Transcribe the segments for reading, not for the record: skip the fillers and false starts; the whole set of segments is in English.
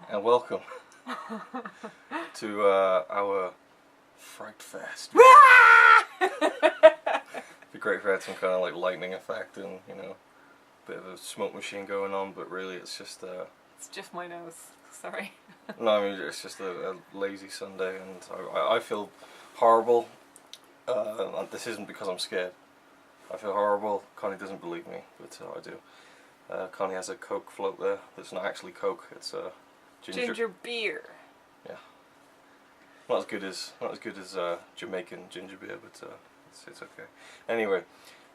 and welcome to our Fright Fest. It'd be great if we had some kind of like lightning effect and, you know, a bit of a smoke machine going on, but really it's just it's just my nose, sorry. No, I mean it's just a lazy Sunday, and I feel horrible. This isn't because I'm scared. I feel horrible. Connie doesn't believe me, but I do. Connie has a Coke float there. That's not actually Coke. It's ginger beer. Yeah. Not as good as Jamaican ginger beer, but it's okay. Anyway,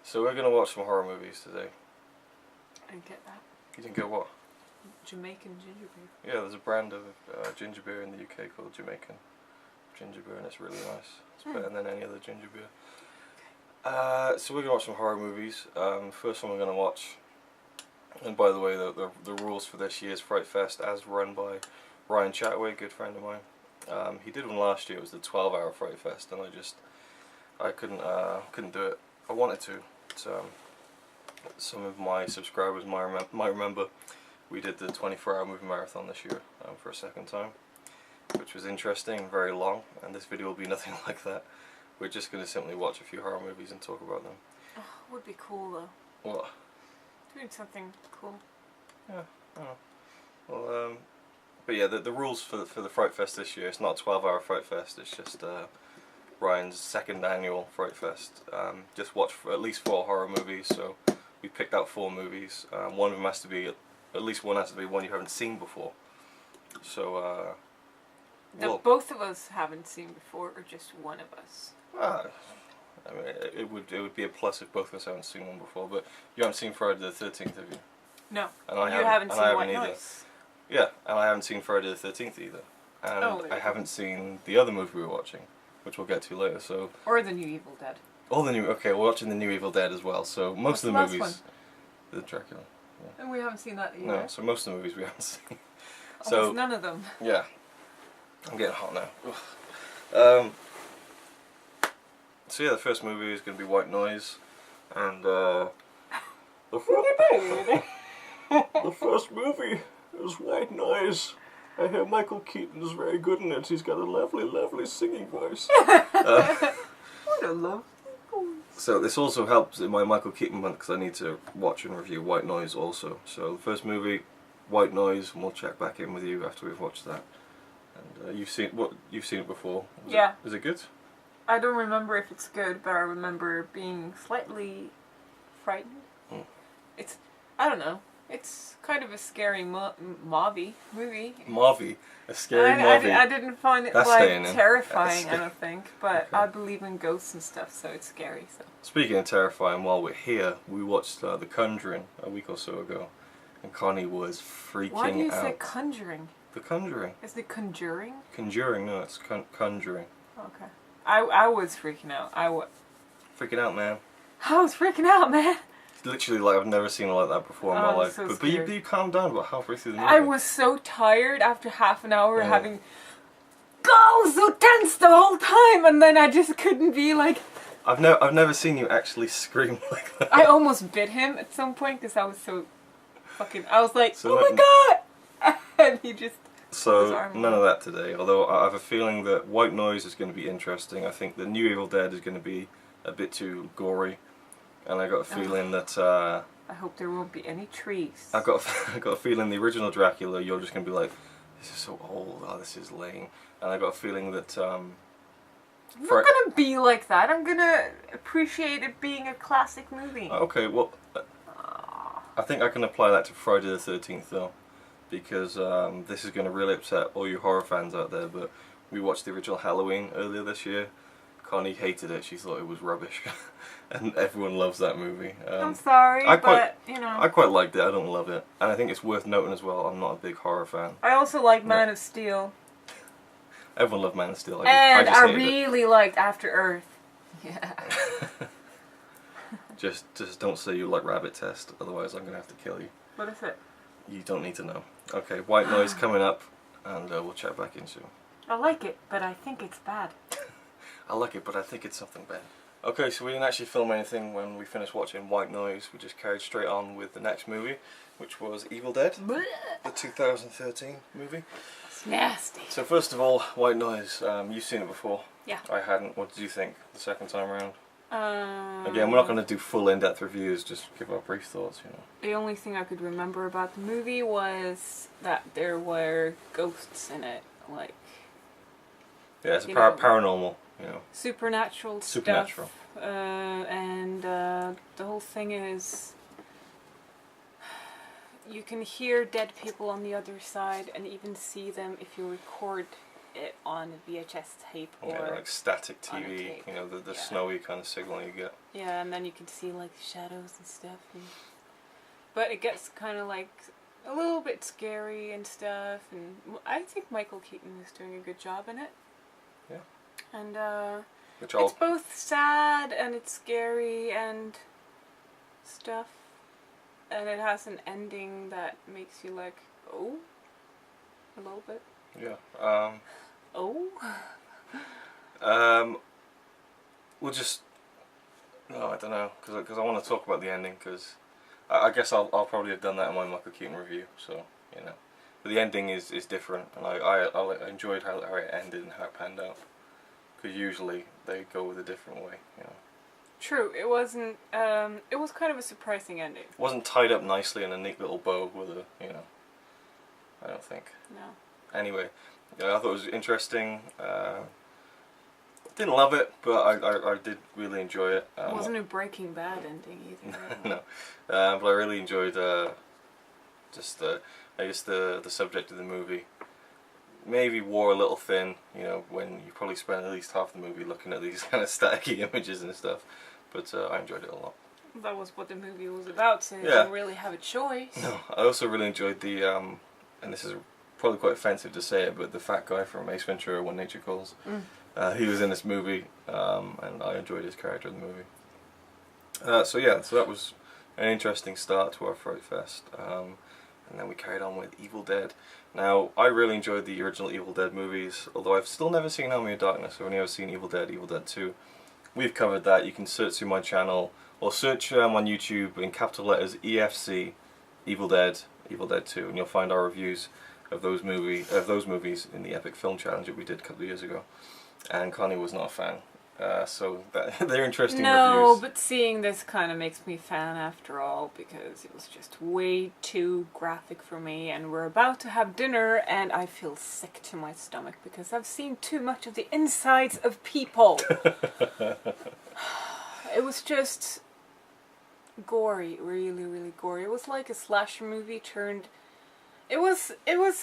so we're gonna watch some horror movies today. I didn't get that. You didn't get what? Jamaican ginger beer. Yeah, there's a brand of ginger beer in the UK called Jamaican ginger beer, and it's really nice. It's better than any other ginger beer. So we're gonna watch some horror movies. First one we're gonna watch, and by the way, the rules for this year's Fright Fest, as run by Ryan Chataway, good friend of mine. He did one last year. It was the 12-hour Fright Fest, and I couldn't do it. I wanted to. Some of my subscribers might remember we did the 24-hour movie marathon this year for a second time, which was interesting and very long. And this video will be nothing like that. We're just going to simply watch a few horror movies and talk about them. Oh, would be cool though. What? Doing something cool. Yeah, I don't know. Well, but yeah, the rules for the Fright Fest this year, it's not a 12-hour Fright Fest, it's just Ryan's second annual Fright Fest. Just watch at least 4 horror movies, so we picked out 4 movies. One of them has to be, at least one has to be one you haven't seen before. So, that both of us haven't seen before, or just one of us? I mean, it would be a plus if both of us haven't seen one before, but you haven't seen Friday the 13th, have you? No. And I haven't seen White either. Noise. Yeah, and I haven't seen Friday the 13th either. And I haven't seen the other movie we're watching, which we'll get to later. So. Or the new Evil Dead. Okay, we're watching the new Evil Dead as well. So most of the movies. One? The Dracula. Yeah. And we haven't seen that either. No, so most of the movies we haven't seen. Almost none of them. Yeah. I'm getting hot now. So yeah, the first movie is going to be White Noise, and the first movie is White Noise. I hear Michael Keaton is very good in it. He's got a lovely, lovely singing voice. What a lovely voice. So this also helps in my Michael Keaton month because I need to watch and review White Noise also. So the first movie, White Noise, and we'll check back in with you after we've watched that. And you've seen it before. Is it good? I don't remember if it's good, but I remember being slightly frightened. I don't know. It's kind of a scary movie. Movie? A scary movie? I didn't find it terrifying, I don't think, but okay. I believe in ghosts and stuff, so it's scary. So. Speaking of terrifying, while we're here, we watched The Conjuring a week or so ago, and Connie was freaking out. Why do you say Conjuring? The Conjuring. Is it Conjuring? Conjuring, no, it's Conjuring. Okay. I was freaking out. Freaking out, man. I was freaking out, man. It's literally like I've never seen it like that before in my life. So but you calmed down about halfway through the movie. I was so tired after half an hour having go so tense the whole time, and then I just couldn't be like. I've never seen you actually scream like that. I almost bit him at some point because I was so fucking. I was like, oh my god, and he just. So, none of that today, although I have a feeling that White Noise is going to be interesting. I think the new Evil Dead is going to be a bit too gory, and I got a feeling that... I hope there won't be any trees. I got a feeling the original Dracula, you're just going to be like, this is so old, this is lame. And I got a feeling that... I'm not going to be like that, I'm going to appreciate it being a classic movie. Okay, well, I think I can apply that to Friday the 13th though. Because this is going to really upset all you horror fans out there, but we watched the original Halloween earlier this year. Connie hated it, she thought it was rubbish, and everyone loves that movie. I'm sorry, but you know. I quite liked it, I don't love it. And I think it's worth noting as well, I'm not a big horror fan. I also like Man of Steel. Everyone loved Man of Steel. I really liked After Earth. Yeah. just don't say you like Rabbit Test, otherwise I'm going to have to kill you. What is it? You don't need to know. Okay, White Noise coming up, and we'll chat back in soon. I like it, but I think it's bad. I like it, but I think it's something bad. Okay, so we didn't actually film anything when we finished watching White Noise. We just carried straight on with the next movie, which was Evil Dead, the 2013 movie. It's nasty. So first of all, White Noise. You've seen it before. Yeah. I hadn't. What did you think the second time around? Again, we're not going to do full in-depth reviews. Just give our brief thoughts. You know. The only thing I could remember about the movie was that there were ghosts in it, like. Yeah, it's paranormal. You know. Supernatural stuff. And the whole thing is, you can hear dead people on the other side and even see them if you record it on a VHS tape or like static on a TV, tape. you know, the snowy kind of signal you get. Yeah, and then you can see like shadows and stuff. But it gets kind of like a little bit scary and stuff. And I think Michael Keaton is doing a good job in it. Yeah. And It's both sad and it's scary and stuff. And it has an ending that makes you like, oh, a little bit. Yeah. Oh. We'll just. No, I don't know, because I want to talk about the ending, because I guess I'll probably have done that in my Michael Keaton review. So you know, but the ending is different, and I enjoyed how it ended and how it panned out. Because usually they go with a different way, you know. True, it wasn't. It was kind of a surprising ending. It wasn't tied up nicely in a neat little bow with a, you know. I don't think. No. Anyway, I thought it was interesting. Didn't love it, but I did really enjoy it. It wasn't a Breaking Bad ending either. No, but I really enjoyed just I guess the subject of the movie. Maybe wore a little thin, you know, when you probably spent at least half the movie looking at these kind of staticky images and stuff. But I enjoyed it a lot. That was what the movie was about, so you Yeah. didn't really have a choice. No, I also really enjoyed the, and this is probably quite offensive to say it, but the fat guy from Ace Ventura: When Nature Calls. He was in this movie, and I enjoyed his character in the movie. So that was an interesting start to our Fright Fest. And then we carried on with Evil Dead. Now, I really enjoyed the original Evil Dead movies, although I've still never seen Army of Darkness. I've only ever seen Evil Dead 2. We've covered that. You can search through my channel, or search on YouTube in capital letters EFC, Evil Dead 2, and you'll find our reviews of those movies in the Epic Film Challenge that we did a couple of years ago. And Connie was not a fan. So they're interesting reviews. No, but seeing this kind of makes me a fan after all, because it was just way too graphic for me, and we're about to have dinner and I feel sick to my stomach because I've seen too much of the insides of people. It was just gory, really, really gory. It was like a slasher movie turned... It was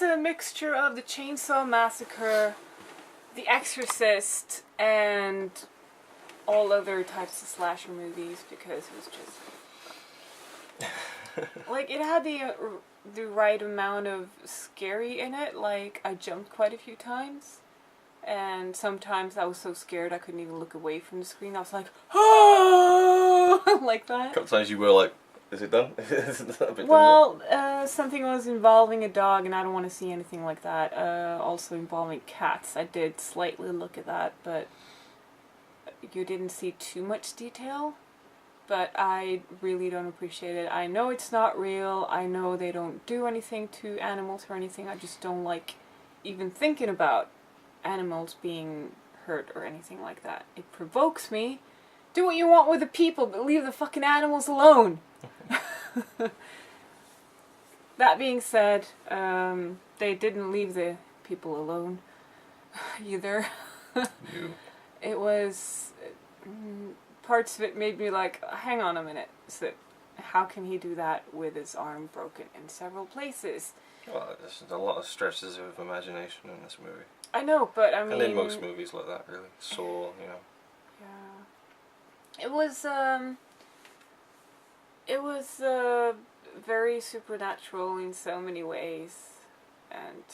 a mixture of the Chainsaw Massacre, The Exorcist, and all other types of slasher movies, because it was just like it had the right amount of scary in it. Like I jumped quite a few times, and sometimes I was so scared I couldn't even look away from the screen. I was like, oh, like that. A couple times you were like, is it done? Well, something was involving a dog, and I don't want to see anything like that. Also involving cats. I did slightly look at that, but you didn't see too much detail. But I really don't appreciate it. I know it's not real. I know they don't do anything to animals or anything. I just don't like even thinking about animals being hurt or anything like that. It provokes me. Do what you want with the people, but leave the fucking animals alone. That being said, they didn't leave the people alone either. It was... parts of it made me like, hang on a minute. So, how can he do that with his arm broken in several places? Well, there's a lot of stretches of imagination in this movie. I know, but I mean... And in most movies like that, really. Saw, you know. Yeah. It was very supernatural in so many ways, and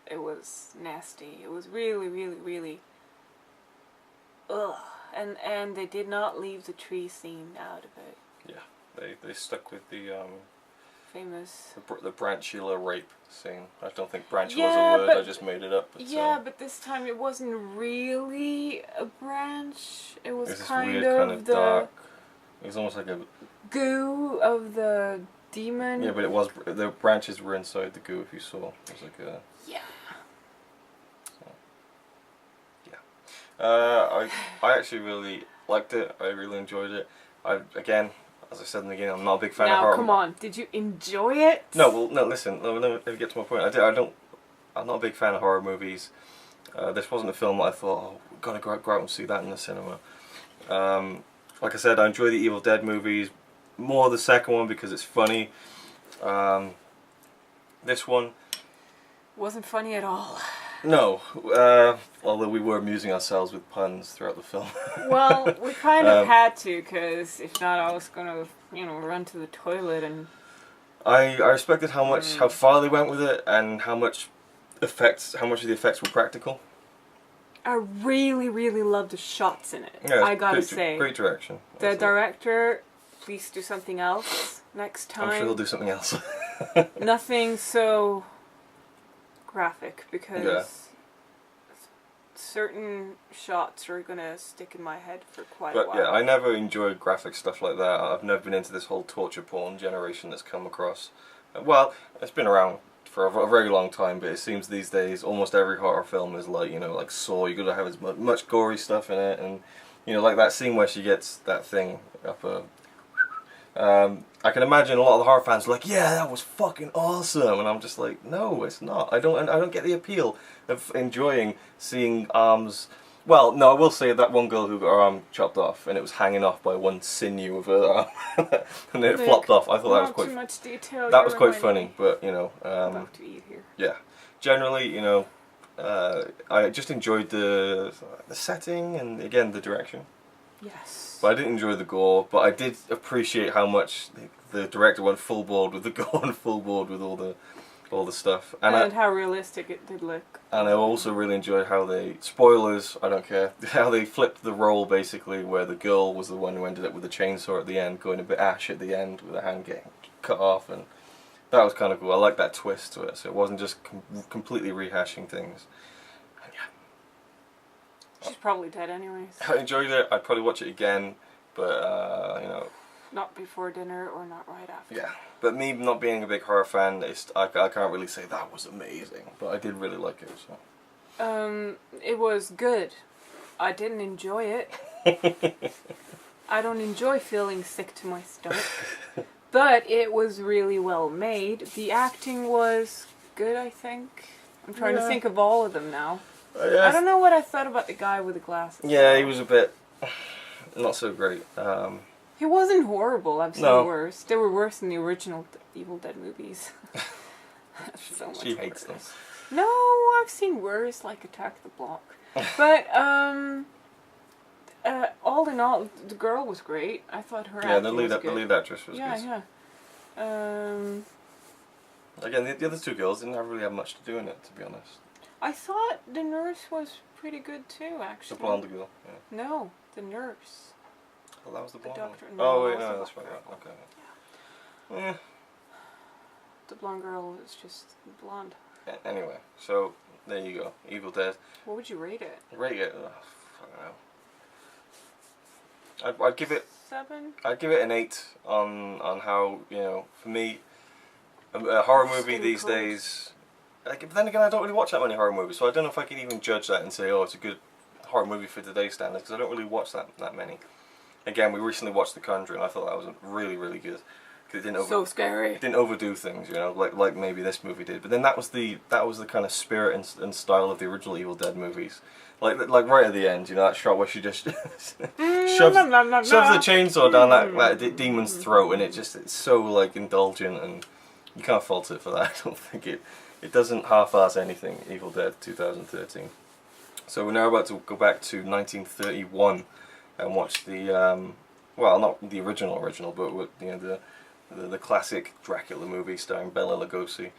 it was nasty. It was really, really, really... ugh. And they did not leave the tree scene out of it. Yeah, they stuck with the famous. The Brantula rape scene. I don't think Brantula Yeah, was a word, I just made it up. But, yeah, but this time it wasn't really a branch. It was this kind weird, of kind of the dark. It was almost like a goo of the demon. Yeah, but it was, the branches were inside the goo. If you saw, it was like a Yeah. I actually really liked it. I really enjoyed it. Again, as I said in the beginning, I'm not a big fan of horror. Now, come on, did you enjoy it? No, well, no. Listen, let me get to my point. I'm not a big fan of horror movies. This wasn't a film that I thought, oh, we've got to go out and see that in the cinema. Like I said, I enjoy the Evil Dead movies. More the second one because it's funny. This one Wasn't funny at all. no, although we were amusing ourselves with puns throughout the film. Well, we kind of had to, because if not, I was gonna, run to the toilet and. I respected how far they went with it, and how much of the effects were practical. I really, really love the shots in it. Yeah, I gotta say, great direction. the director, please do something else next time. I'm sure they'll do something else. Nothing so graphic, because certain shots are gonna stick in my head for quite a while. Yeah, I never enjoyed graphic stuff like that. I've never been into this whole torture porn generation that's come across. Well, it's been around for a very long time, but it seems these days almost every horror film is like, like Saw. You gotta have as much gory stuff in it, and like that scene where she gets that thing up her. I can imagine a lot of the horror fans are like, yeah, that was fucking awesome, and I'm just like, no, it's not. I don't get the appeal of enjoying seeing arms. Well, no, I will say that one girl who got her arm chopped off and it was hanging off by one sinew of her arm, and then it flopped off. I thought that was quite. Too much detail. That was quite funny, but about to eat here. Yeah, generally, I just enjoyed the setting and again the direction. Yes. But I didn't enjoy the gore, but I did appreciate how much the director went full board with the gore and full board with all the stuff. And how realistic it did look. And I also really enjoyed how they, spoilers, I don't care, how they flipped the role basically, where the girl was the one who ended up with the chainsaw at the end, going a bit ash at the end with her hand getting cut off, and that was kind of cool. I like that twist to it, so it wasn't just completely rehashing things. She's probably dead anyways. I enjoyed it. I'd probably watch it again, but not before dinner or not right after. Yeah, but me not being a big horror fan, I can't really say that was amazing, but I did really like it. So. It was good. I didn't enjoy it. I don't enjoy feeling sick to my stomach, but it was really well made. The acting was good, I think. I'm trying to think of all of them now. I don't know what I thought about the guy with the glasses. Yeah, he was a bit not so great. He wasn't horrible. I've seen worse. They were worse than the original Evil Dead movies. So much she hates them. No, I've seen worse, like Attack the Block. But all in all, the girl was great. I thought her acting was good. The lead actress was good. Yeah. Again, the other two girls didn't really have much to do in it, to be honest. I thought the nurse was pretty good too, actually. The blonde girl, yeah. No, the nurse. Well, that was the blonde doctor. one. No, Oh, wait, no, that's right. Okay. Yeah. The blonde girl is just blonde. Anyway, so there you go. Evil Dead. What would you rate it? Rate it? I don't know. I'd give it 7. I'd give it an 8 on how, for me, a horror movie these days. But then again, I don't really watch that many horror movies, so I don't know if I can even judge that and say, oh, it's a good horror movie for today's standards, because I don't really watch that many. Again, we recently watched The Conjuring, and I thought that was really, really good. Cause it didn't so scary. It didn't overdo things, like maybe this movie did. But then that was the kind of spirit and style of the original Evil Dead movies. Like right at the end, that shot where she just shoves the chainsaw down that demon's throat, and it's so like indulgent, and you can't fault it for that. I don't think it doesn't half-ass anything. Evil Dead 2013. So we're now about to go back to 1931 and watch the well, not the original, but the classic Dracula movie starring Bela Lugosi.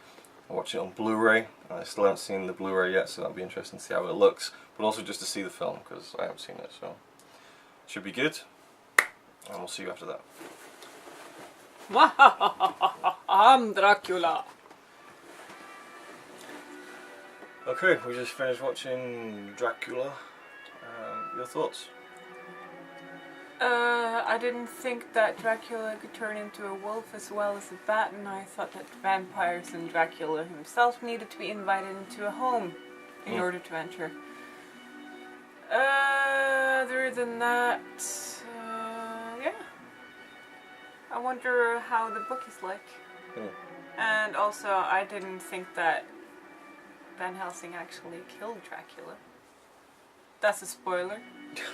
I watched it on Blu-ray. I still haven't seen the Blu-ray yet, so that'll be interesting to see how it looks. But also just to see the film, because I haven't seen it, so should be good. And we'll see you after that. I'm Dracula. Okay, we just finished watching Dracula. Your thoughts? I didn't think that Dracula could turn into a wolf as well as a bat, and I thought that vampires and Dracula himself needed to be invited into a home in order to enter. Other than that, yeah. I wonder how the book is like. And also, I didn't think that Van Helsing actually killed Dracula. That's a spoiler.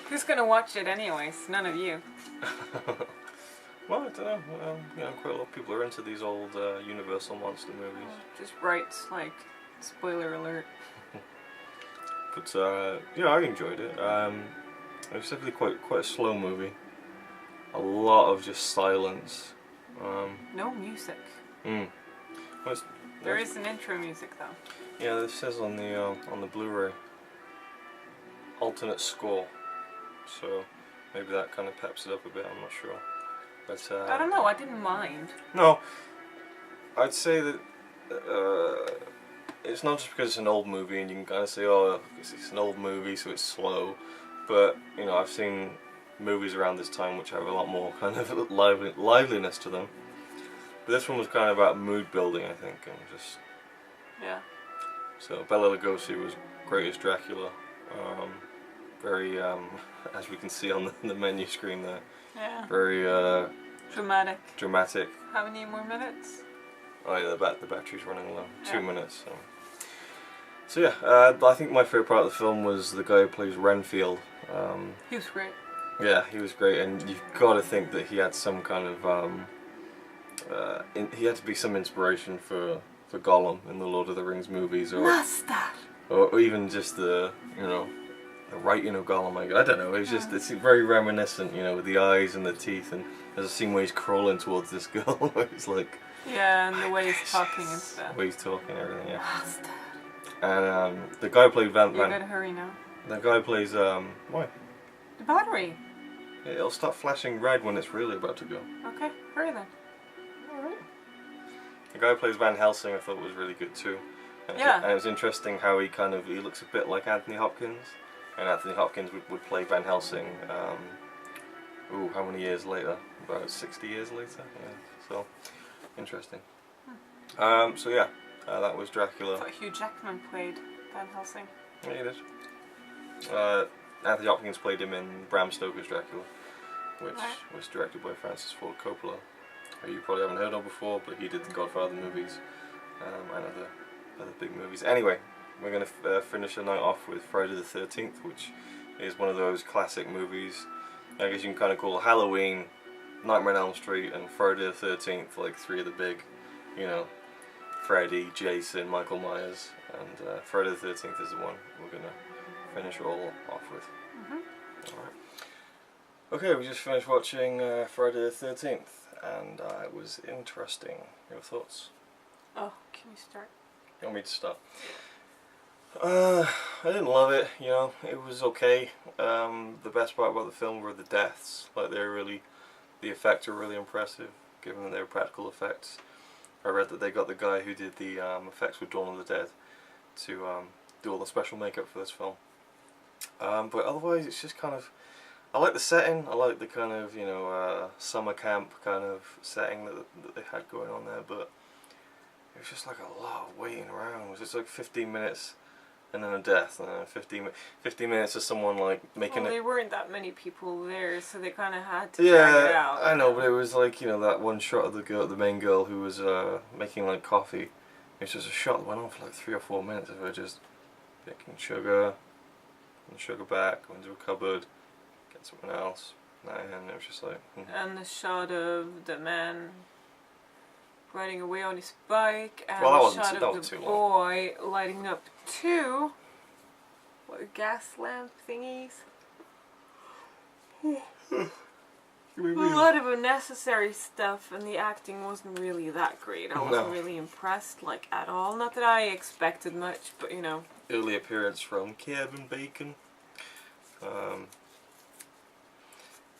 Who's gonna watch it anyways? None of you. Well, I don't know. Quite a lot of people are into these old Universal monster movies. Just write, like, spoiler alert. But, I enjoyed it. It was definitely quite a slow movie. A lot of just silence. No music. Well, there is an intro music though. Yeah, this says on the Blu-ray alternate score, so maybe that kind of peps it up a bit. I'm not sure, but I don't know. I didn't mind. No, I'd say that it's not just because it's an old movie and you can kind of say, oh, it's an old movie, so it's slow. But I've seen movies around this time which have a lot more kind of liveliness to them. But this one was kind of about mood building, I think, and just So Bela Lugosi was great as Dracula. Very, as we can see on the menu screen there. Yeah. Very dramatic. How many more minutes? Oh yeah, the battery's running low. 2 minutes. So yeah, I think my favourite part of the film was the guy who plays Renfield. He was great. Yeah, he was great, and you've got to think that he had some kind of he had to be some inspiration for Gollum in the Lord of the Rings movies, or even just the writing of Gollum. I don't know. It's very reminiscent, with the eyes and the teeth, and there's a scene where he's crawling towards this girl, where he's like, and the way he's talking and stuff. The way he's talking and everything, yeah. And the guy who played Van. You gotta hurry now. The guy who plays why? The battery. It'll start flashing red when it's really about to go. Okay, hurry then. Alright. The guy who plays Van Helsing I thought was really good too. And it was interesting how he looks a bit like Anthony Hopkins. And Anthony Hopkins would play Van Helsing, how many years later? About 60 years later? Yeah, so, interesting. That was Dracula. I thought Hugh Jackman played Van Helsing. Yeah, he did. Anthony Hopkins played him in Bram Stoker's Dracula, which was directed by Francis Ford Coppola, who you probably haven't heard of before, but he did the Godfather movies and other big movies. Anyway, we're going to finish the night off with Friday the 13th, which is one of those classic movies. I guess you can kind of call Halloween, Nightmare on Elm Street, and Friday the 13th like three of the big, Freddy, Jason, Michael Myers, and Friday the 13th is the one we're going to finish it all off with. Alright. Okay, we just finished watching Friday the 13th, and it was interesting. Your thoughts? Oh, can you start? You want me to start? I didn't love it, it was okay. The best part about the film were the deaths. Like, the effects were really impressive, given that they were practical effects. I read that they got the guy who did the effects with Dawn of the Dead to do all the special makeup for this film. But otherwise, it's just kind of, I like the setting. I like the kind of summer camp kind of setting that they had going on there. But it was just like a lot of waiting around. It was just like 15 minutes. And then a death, and then 15 minutes of someone like making there weren't that many people there, so they kind of had to drag it out. I know, but it was like, that one shot of the main girl who was making like coffee. It was just a shot that went on for like 3 or 4 minutes of her just picking sugar, and sugar back, go into a cupboard, get something else, and it was just like... And the shot of the man riding away on his bike, and the shot of the boy lighting up two gas lamp thingies. A lot of unnecessary stuff, and the acting wasn't really that great. I wasn't really impressed, like, at all. Not that I expected much, but Early appearance from Kevin Bacon.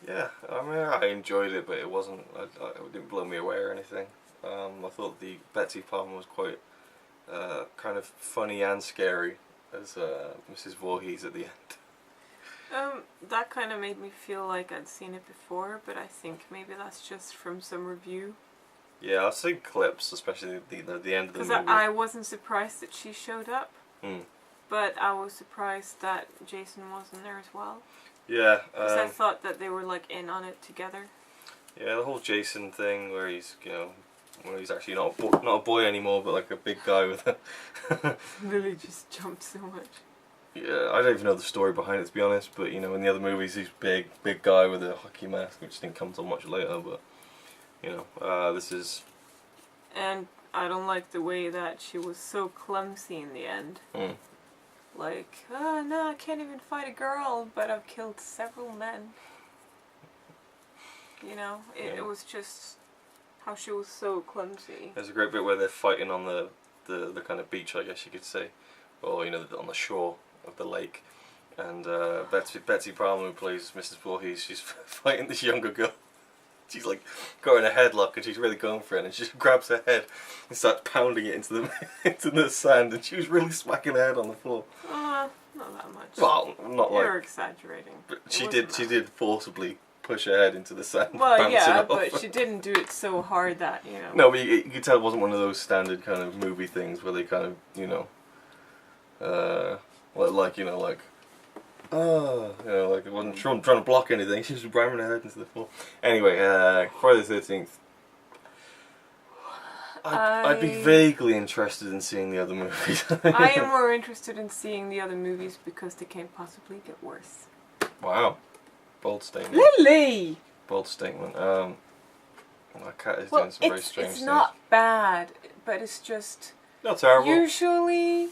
Yeah, I mean, I enjoyed it, but it wasn't. It didn't blow me away or anything. I thought the Betsy Palmer was quite kind of funny and scary as Mrs. Voorhees at the end. That kind of made me feel like I'd seen it before, but I think maybe that's just from some review. Yeah, I've seen clips, especially the end of the movie. Because I wasn't surprised that she showed up, Mm. but I was surprised that Jason wasn't there as well. Yeah. Because I thought that they were like in on it together. Yeah, the whole Jason thing where he's, where he's actually not a boy anymore, but like a big guy with a... Lily just jumped so much. Yeah, I don't even know the story behind it, to be honest, but in the other movies he's big guy with a hockey mask, which didn't come until much later, but this is... And I don't like the way that she was so clumsy in the end. Mm. Like, oh no, I can't even fight a girl, but I've killed several men. It was just how she was so clumsy. There's a great bit where they're fighting on the kind of beach, I guess you could say, or on the shore of the lake, and Betsy Palmer, who plays Mrs. Voorhees, she's fighting this younger girl. She's like got in a headlock and she's really going for it, and she just grabs her head and starts pounding it into the sand, and she was really smacking her head on the floor. Not that much. Well, not like... You're exaggerating. But she did forcibly push her head into the sand. Well, yeah, but she didn't do it so hard that, No, but you could tell it wasn't one of those standard kind of movie things where they kind of, like it wasn't trying to block anything. She was ramming her head into the floor. Anyway, Friday the 13th. I'd be vaguely interested in seeing the other movies. I am more interested in seeing the other movies because they can't possibly get worse. Wow. Bold statement. Lily! Bold statement. My cat is doing some very strange things. It's not bad, but it's just... Not terrible. Usually,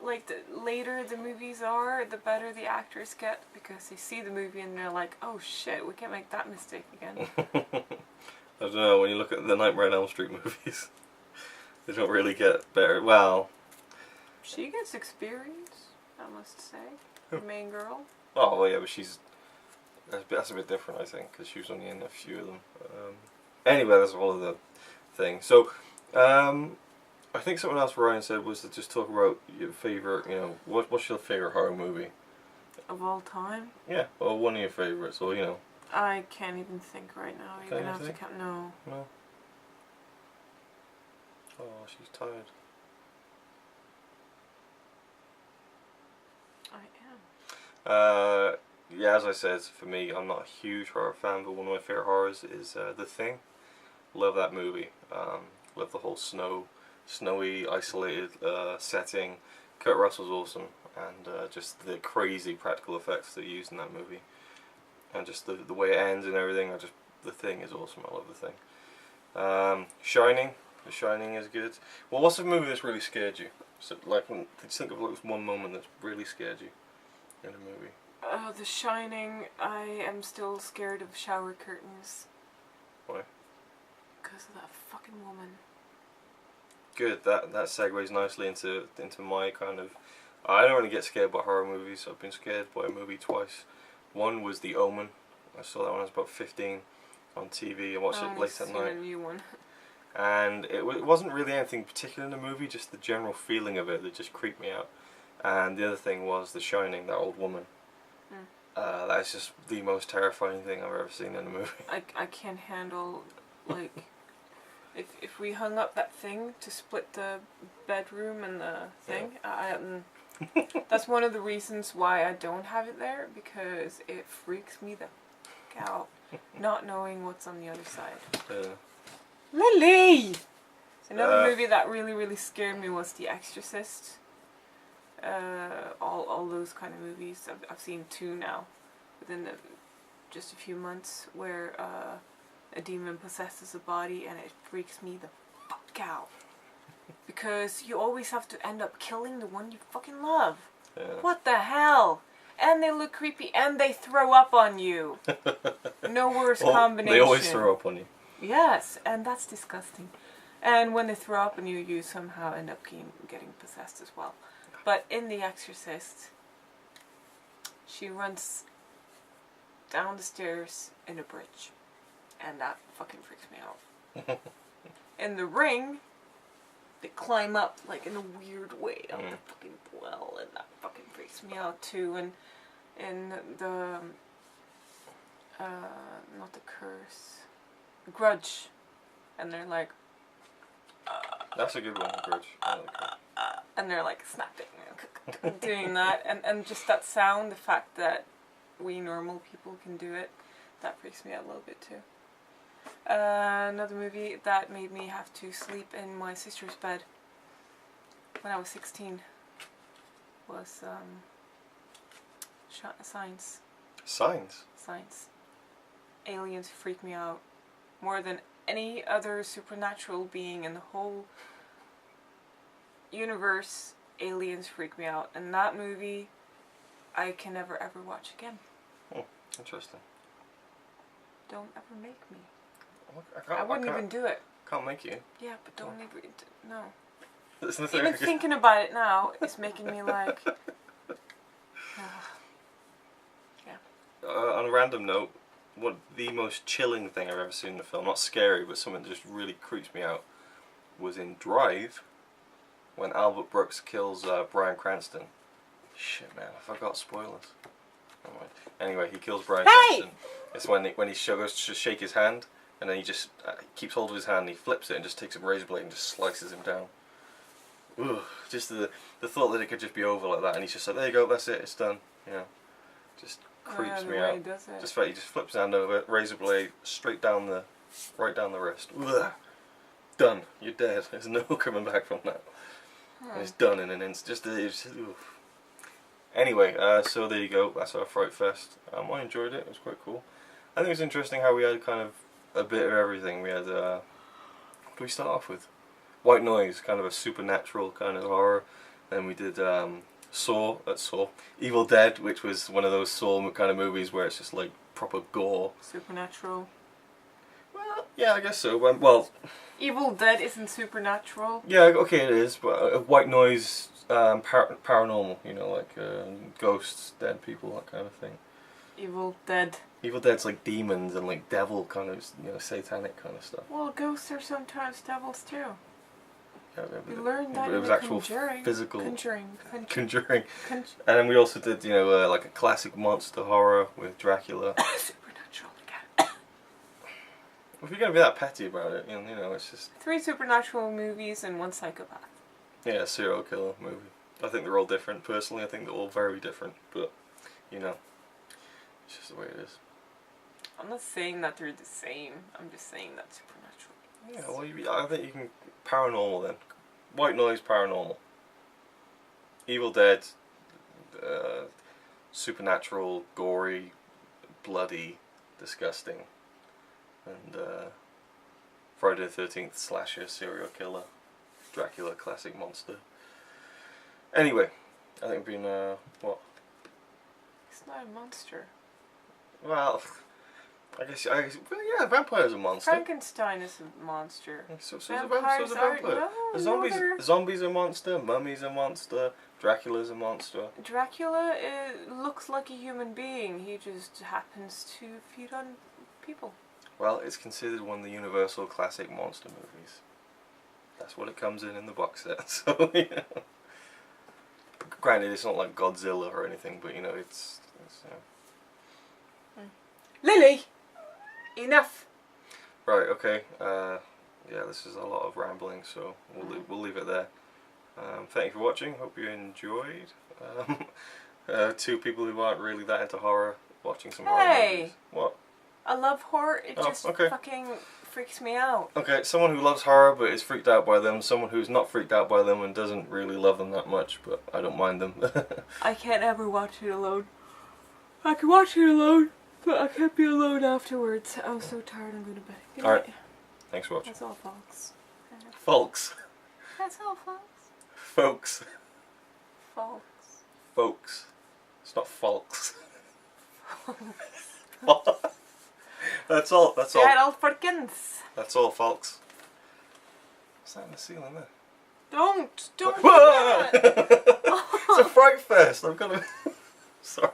like, the later the movies are, the better the actors get, because they see the movie and they're like, oh shit, we can't make that mistake again. I don't know, when you look at the Nightmare on Elm Street movies, they don't really get better. Well... She gets experience, I must say. The main girl. Oh, well, yeah, but that's a bit different, I think, because she was only in a few of them. Anyway, that's all of the thing. So, I think something else Ryan said was to just talk about your favourite, what's your favourite horror movie? Of all time? Yeah, well, one of your favourites, or, I can't even think right now. You're going to have to count. No. No. Oh, she's tired. I am. Yeah, as I said, for me, I'm not a huge horror fan, but one of my favourite horrors is The Thing. Love that movie. Love the whole snowy, isolated setting. Kurt Russell's awesome, and just the crazy practical effects that are used in that movie, and just the way it ends and everything. The Thing is awesome. I love The Thing. Shining. The Shining is good. Well, what's the movie that's really scared you? So, like, did you think of like one moment that's really scared you in a movie? The Shining. I am still scared of shower curtains. Why? Because of that fucking woman. Good. That segues nicely into my kind of... I don't really get scared by horror movies. I've been scared by a movie twice. One was The Omen. I saw that when I was about 15 on TV. I watched it late at night. A new one. And it wasn't really anything particular in the movie, just the general feeling of it that just creeped me out. And the other thing was The Shining, that old woman. That's just the most terrifying thing I've ever seen in a movie. I can't handle, like, if we hung up that thing to split the bedroom and the thing, that's one of the reasons why I don't have it there, because it freaks me the fuck out, not knowing what's on the other side. Lily! Another movie that really, really scared me was The Exorcist. All those kind of movies. I've seen 2 now, within just a few months, where a demon possesses a body, and it freaks me the fuck out. Because you always have to end up killing the one you fucking love. Yeah. What the hell? And they look creepy, and they throw up on you. No worse combination. They always throw up on you. Yes, and that's disgusting. And when they throw up on you, you somehow end up getting possessed as well. But in The Exorcist, She runs down the stairs in a bridge. And that fucking freaks me out. In The Ring, they climb up like in a weird way up the fucking well, and that fucking freaks me out too. And in the not the Curse, the Grudge, and they're like that's a good one, Grudge. I like that. And they're like snapping and doing that, and just that sound, the fact that we normal people can do it, that freaks me out a little bit too. Another movie that made me have to sleep in my sister's bed when I was 16 was Signs. Signs? Signs. Aliens freak me out more than any other supernatural being in the whole universe. Aliens freak me out, and that movie I can never ever watch again. Interesting. Don't ever make me. I wouldn't even do it. Can't make you. Yeah, but don't ever. No. There's Even thinking about it now is making me like. Yeah. On a random note, what the most chilling thing I've ever seen in a film, not scary, but something that just really creeps me out, was in Drive, when Albert Brooks kills Bryan Cranston. Shit, man, I forgot spoilers. Never mind. Anyway, he kills Bryan Cranston. It's when he goes to shake his hand, and then he just keeps hold of his hand, and he flips it, and just takes a razor blade and just slices him down. Ugh, just the thought that it could just be over like that, and he's just like, there you go, that's it, it's done. You know, just creeps me out. Just he just flips his hand over, razor blade straight down right down the wrist. Ugh. Done. You're dead. There's no coming back from that. It's done in an instant. Oof. Anyway, so there you go. That's our Fright Fest. I enjoyed it. It was quite cool. I think it was interesting how we had kind of a bit of everything. We had, what do we start off with? White Noise, kind of a supernatural kind of horror. Then we did Saw, Evil Dead, which was one of those Saw kind of movies where it's just like proper gore. Supernatural. Well, yeah, I guess so. Well, Evil Dead isn't supernatural. Yeah, okay, it is, but White Noise, paranormal, you know, like ghosts, dead people, that kind of thing. Evil Dead. Evil Dead's like demons and like devil kind of, you know, satanic kind of stuff. Well, ghosts are sometimes devils too. Yeah, we learned that it was in actual Conjuring. physical Conjuring. And then we also did, you know, like a classic monster horror with Dracula. Supernatural again. If you're gonna be that petty about it, you know, it's just 3 supernatural movies and 1 psychopath. Yeah, serial killer movie. I think they're all different. Personally, I think they're all very different, but you know, it's just the way it is. I'm not saying that they're the same. I'm just saying that supernatural. Yeah, well, I think you can paranormal then. White Noise, paranormal. Evil Dead, supernatural, gory, bloody, disgusting, and Friday the 13th slasher, serial killer, Dracula, classic monster. Anyway, I think we've been what? It's not a monster. Well, I guess well, yeah, vampire's a monster. Frankenstein is a monster. So's a vampire. Zombies a monster. Mummy's a monster. Dracula's a monster. Dracula looks like a human being. He just happens to feed on people. Well, it's considered one of the Universal classic monster movies. That's what it comes in the box set. So yeah. Granted, it's not like Godzilla or anything, but you know, it's Lily! Enough! Right, okay. Yeah, this is a lot of rambling, so we'll leave it there. Thank you for watching. Hope you enjoyed. 2 people who aren't really that into horror watching some horror movies. What? I love horror. It just fucking freaks me out. Okay, someone who loves horror but is freaked out by them. Someone who's not freaked out by them and doesn't really love them that much, but I don't mind them. I can't ever watch it alone. I can watch it alone, but I can't be alone afterwards. I'm so tired, I'm going to bed. Good night. Alright, thanks for watching. That's all, folks. Folks. That's all, folks. Folks. Folks. Folks. It's not folks. That's all. That's all. Gerald Perkins. That's all, folks. What's that in the ceiling there? Don't do that. It's a Fright Fest. I've got to. Sorry.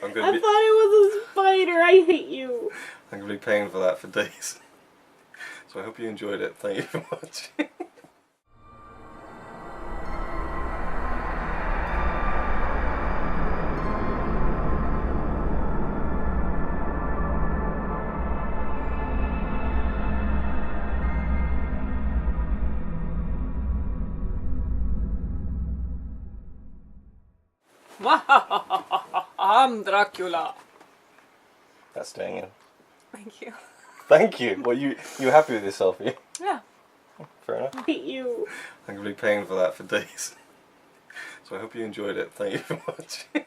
I'm I gonna be, thought it was a spider. I hate you. I'm gonna be paying for that for days. So I hope you enjoyed it. Thank you for watching. I'm Dracula. That's staying in. Thank you. Thank you. Well, you happy with yourself? Yeah. Yeah. Fair enough. I hate you. I'm gonna be paying for that for days. So I hope you enjoyed it. Thank you for watching.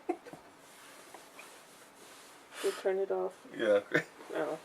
We'll turn it off. Yeah. Oh.